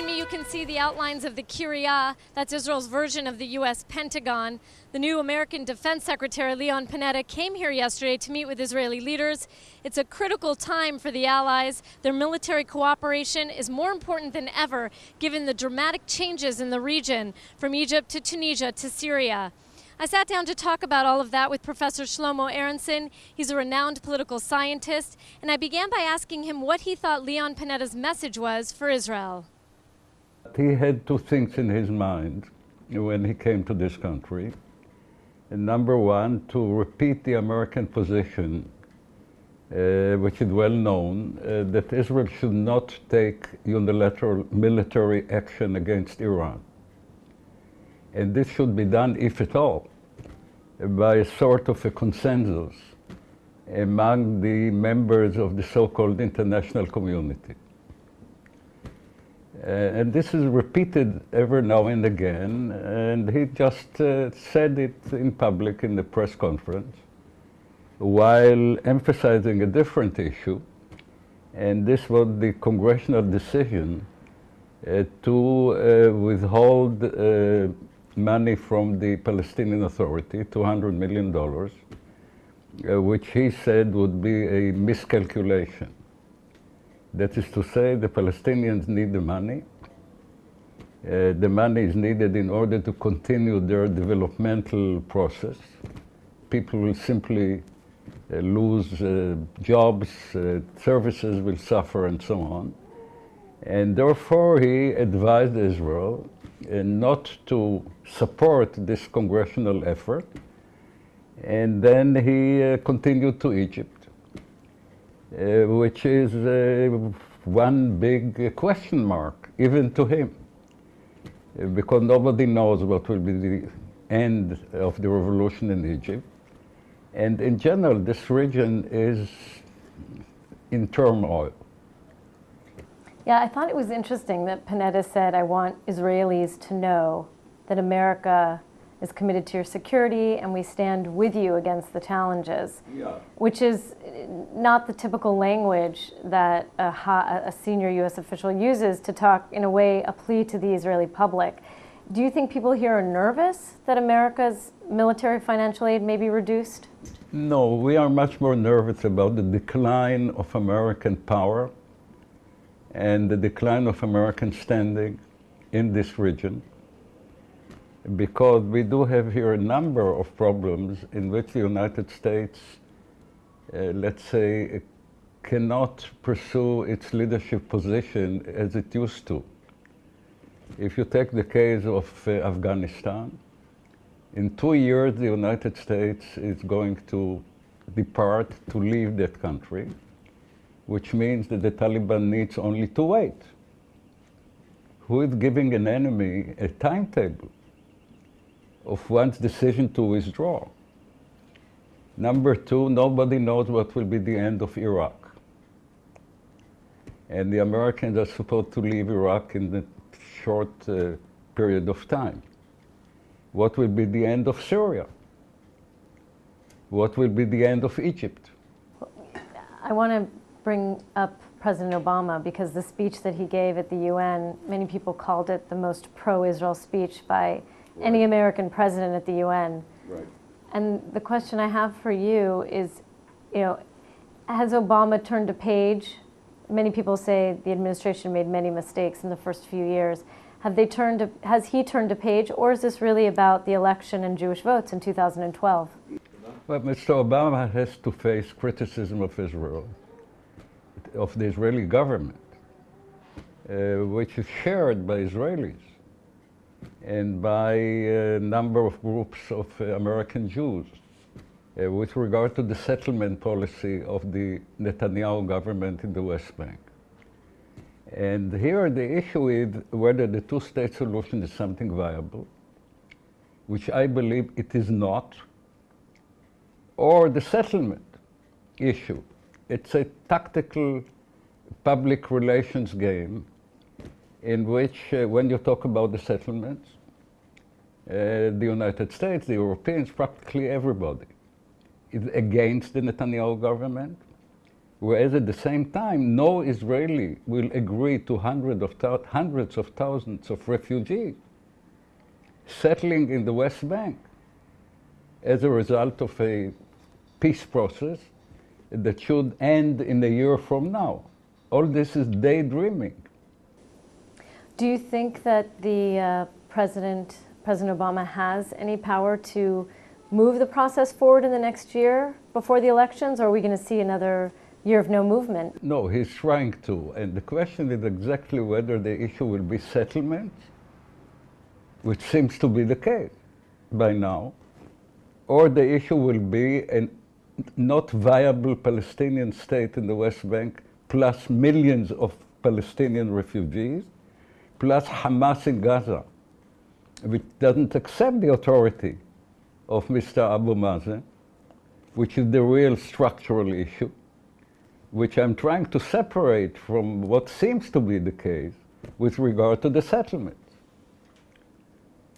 Behind me you can see the outlines of the Kiryat, that's Israel's version of the U.S. Pentagon. The new American Defense Secretary Leon Panetta came here yesterday to meet with Israeli leaders. It's a critical time for the allies. Their military cooperation is more important than ever given the dramatic changes in the region, from Egypt to Tunisia to Syria. I sat down to talk about all of that with Professor Shlomo Aharonson. He's a renowned political scientist, and I began by asking him what he thought Leon Panetta's message was for Israel. He had two things in his mind when he came to this country. And number one, to repeat the American position, which is well known, that Israel should not take unilateral military action against Iran. And this should be done, if at all, by a sort of a consensus among the members of the so-called international community. And this is repeated every now and again, and he just said it in public in the press conference, while emphasizing a different issue, and this was the congressional decision to withhold money from the Palestinian Authority, $200 million, which he said would be a miscalculation. That is to say, the Palestinians need the money. The money is needed in order to continue their developmental process. People will simply lose jobs, services will suffer, and so on. And therefore, he advised Israel not to support this congressional effort. And then he continued to Egypt, which is one big question mark, even to him, because nobody knows what will be the end of the revolution in Egypt. And in general, this region is in turmoil. Yeah, I thought it was interesting that Panetta said, I want Israelis to know that America is committed to your security and we stand with you against the challenges, which is not the typical language that a senior U.S. official uses to talk, in a way, a plea to the Israeli public. Do you think people here are nervous that America's military financial aid may be reduced? No, we are much more nervous about the decline of American power and the decline of American standing in this region, because we do have here a number of problems in which the United States, let's say, cannot pursue its leadership position as it used to. If you take the case of Afghanistan, in 2 years the United States is going to depart, to leave that country, which means that the Taliban needs only to wait. Who is giving an enemy a timetable of one's decision to withdraw? Number two, nobody knows what will be the end of Iraq. And the Americans are supposed to leave Iraq in a short period of time. What will be the end of Syria? What will be the end of Egypt? I want to bring up President Obama, because the speech that he gave at the UN, many people called it the most pro-Israel speech by any American president at the UN. Right. And the question I have for you is, has Obama turned a page? Many people say the administration made many mistakes in the first few years. Has he turned a page, or is this really about the election and Jewish votes in 2012? Well, Mr. Obama has to face criticism of Israel, of the Israeli government, which is shared by Israelis and by a number of groups of American Jews with regard to the settlement policy of the Netanyahu government in the West Bank. And here the issue is whether the two-state solution is something viable, which I believe it is not, or the settlement issue. It's a tactical public relations game in which, when you talk about the settlements, the United States, the Europeans, practically everybody is against the Netanyahu government, Whereas at the same time, no Israeli will agree to hundreds of thousands of refugees settling in the West Bank as a result of a peace process that should end in a year from now. All this is daydreaming. Do you think that the President Obama has any power to move the process forward in the next year before the elections, or are we going to see another year of no movement? No, he's trying to. And the question is exactly whether the issue will be settlement, which seems to be the case by now, or the issue will be a not viable Palestinian state in the West Bank, plus millions of Palestinian refugees, plus Hamas in Gaza, which doesn't accept the authority of Mr. Abu Mazen, which is the real structural issue, which I'm trying to separate from what seems to be the case with regard to the settlement.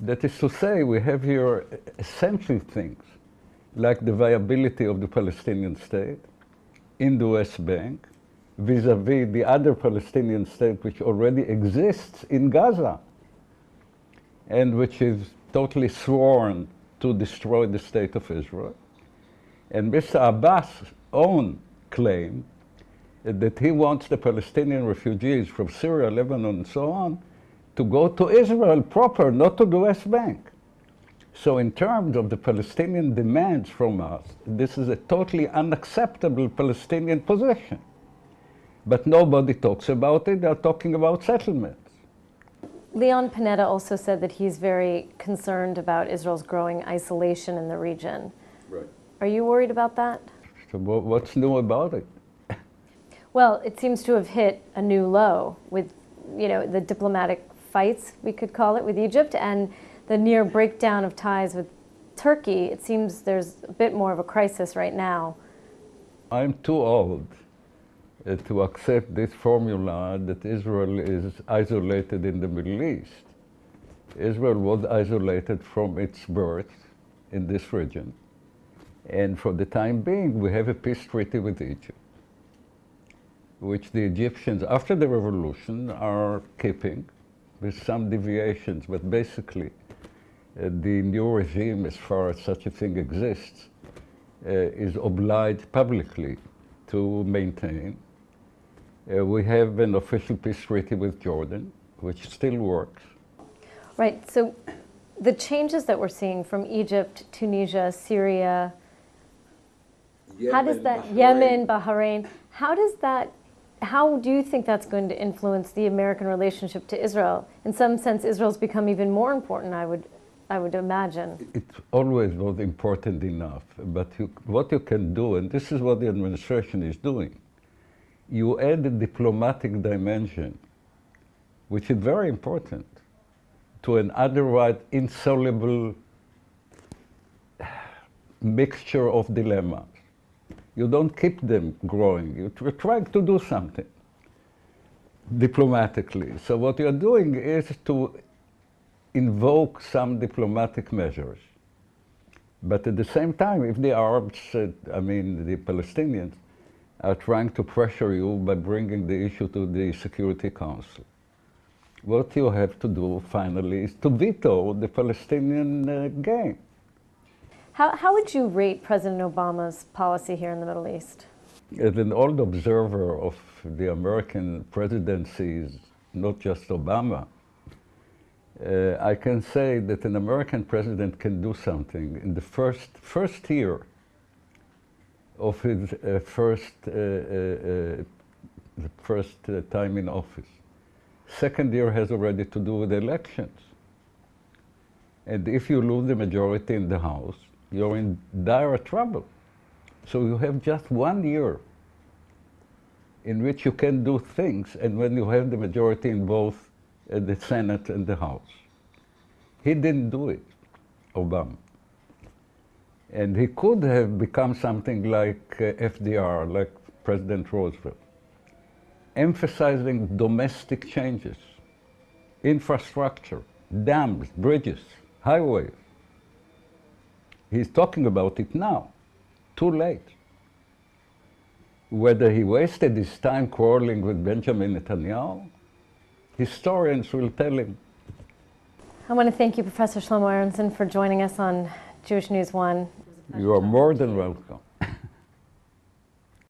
That is to say, we have here essential things, like the viability of the Palestinian state in the West Bank, vis-à-vis the other Palestinian state which already exists in Gaza, and which is totally sworn to destroy the state of Israel. And Mr. Abbas' own claim that he wants the Palestinian refugees from Syria, Lebanon, and so on, to go to Israel proper, not to the West Bank. So in terms of the Palestinian demands from us, this is a totally unacceptable Palestinian position. But nobody talks about it, they're talking about settlements. Leon Panetta also said that he's very concerned about Israel's growing isolation in the region. Right. Are you worried about that? So what's new about it? Well, it seems to have hit a new low with, the diplomatic fights, we could call it, with Egypt, and the near breakdown of ties with Turkey. It seems there's a bit more of a crisis right now. I'm too old to accept this formula that Israel is isolated in the Middle East. Israel was isolated from its birth in this region. And for the time being, we have a peace treaty with Egypt, which the Egyptians, after the revolution, are keeping with some deviations. But basically, the new regime, as far as such a thing exists, is obliged publicly to maintain. We have an official peace treaty with Jordan, which still works. Right, so the changes that we're seeing from Egypt, Tunisia, Syria, Yemen, Bahrain, how do you think that's going to influence the American relationship to Israel? In some sense, Israel's become even more important, I would imagine. It always was important enough, but what you can do, and this is what the administration is doing, you add a diplomatic dimension, which is very important, to an otherwise insoluble mixture of dilemmas. You don't keep them growing. You're trying to do something diplomatically. So what you're doing is to invoke some diplomatic measures. But at the same time, if the Arabs, the Palestinians, are trying to pressure you by bringing the issue to the Security Council, what you have to do finally is to veto the Palestinian game. How would you rate President Obama's policy here in the Middle East? As an old observer of the American presidencies, not just Obama, I can say that an American president can do something in the first year of his first time in office. Second year has already to do with elections. And if you lose the majority in the House, you're in dire trouble. So you have just 1 year in which you can do things, and when you have the majority in both the Senate and the House. He didn't do it, Obama. And he could have become something like FDR, like President Roosevelt, emphasizing domestic changes, infrastructure, dams, bridges, highways. He's talking about it now, too late. Whether he wasted his time quarreling with Benjamin Netanyahu, historians will tell him. I want to thank you, Professor Shlomo Aharonson, for joining us on Jewish News 1. You are more than welcome.